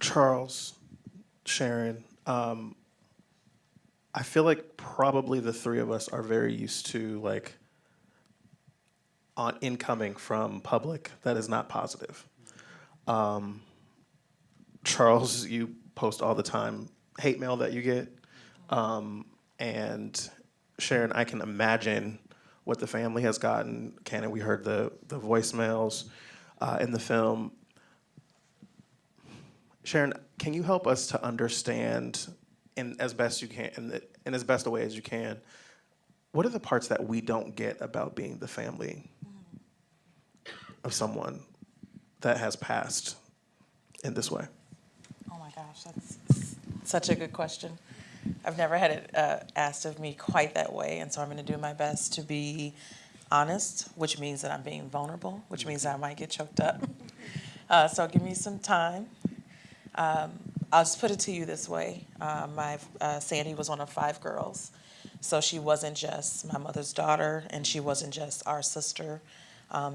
Charles, Sharon, I feel like probably the three of us are very used to like on incoming from public that is not positive. Charles, you post all the time hate mail that you get, and Sharon, I can imagine what the family has gotten. Cannon, we heard the voicemails in the film. Sharon, can you help us to understand, in as best you can, in as best a way as you can, what are the parts that we don't get about being the family of someone that has passed in this way? Oh my gosh, that's such a good question. I've never had it asked of me quite that way, and so I'm going to do my best to be honest, which means that I'm being vulnerable, which means that I might get choked up. So give me some time. I'll just put it to you this way. My Sandy was one of 5 girls, so she wasn't just my mother's daughter, and she wasn't just our sister.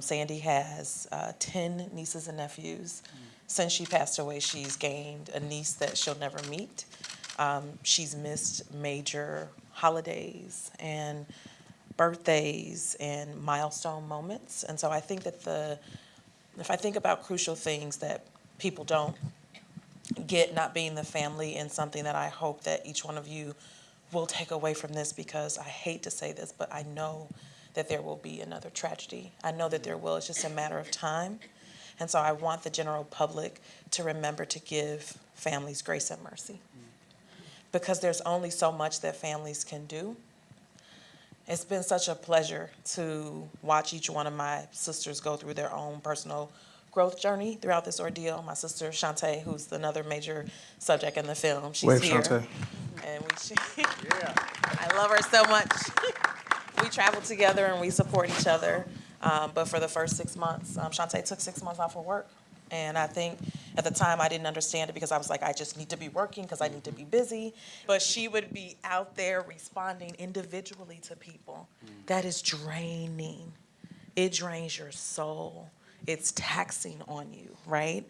Sandy has 10 nieces and nephews. Since she passed away, she's gained a niece that she'll never meet. She's missed major holidays and birthdays and milestone moments. And so I think that if I think about crucial things that people don't get not being the family, and something that I hope that each one of you will take away from this, because I hate to say this, but I know that there will be another tragedy. I know that there will. It's just a matter of time. And so I want the general public to remember to give families grace and mercy, because there's only so much that families can do. It's been such a pleasure to watch each one of my sisters go through their own personal growth journey throughout this ordeal. My sister Shantae, who's another major subject in the film, she's Wave here. Shantae. And I love her so much. We travel together and we support each other. But for the first 6 months, Shantae took 6 months off of work. And I think at the time I didn't understand it, because I was like, I just need to be working because I need to be busy. But she would be out there responding individually to people. That is draining. It drains your soul. It's taxing on you, right?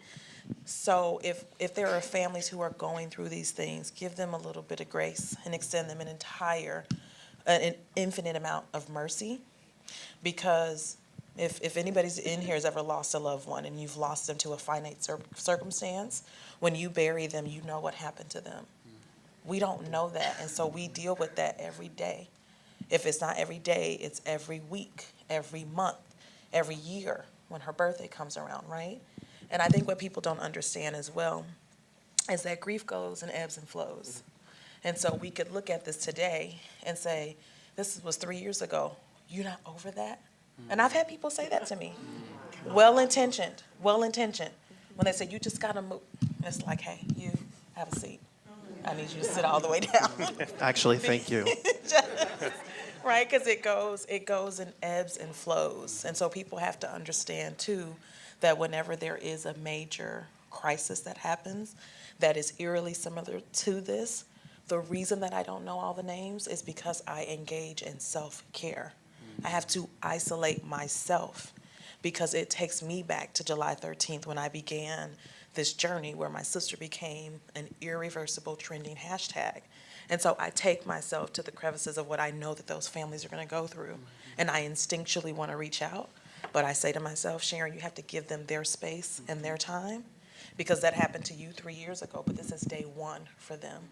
So if there are families who are going through these things, give them a little bit of grace and extend them an infinite amount of mercy. Because if anybody's in here has ever lost a loved one and you've lost them to a finite circumstance, when you bury them, you know what happened to them. We don't know that, and so we deal with that every day. If it's not every day, it's every week, every month, every year when her birthday comes around, right? And I think what people don't understand as well is that grief goes in ebbs and flows. And so we could look at this today and say, this was 3 years ago. You're not over that? And I've had people say that to me. Well-intentioned. When they say, you just gotta move. It's like, hey, you have a seat. I need you to sit all the way down. Actually, thank you. Right, because it goes in ebbs and flows. And so people have to understand, too, that whenever there is a major crisis that happens that is eerily similar to this, the reason that I don't know all the names is because I engage in self-care. I have to isolate myself, because it takes me back to July 13th when I began this journey where my sister became an irreversible trending hashtag. And so I take myself to the crevices of what I know that those families are going to go through. And I instinctually want to reach out. But I say to myself, Sharon, you have to give them their space and their time, because that happened to you 3 years ago, but this is day 1 for them.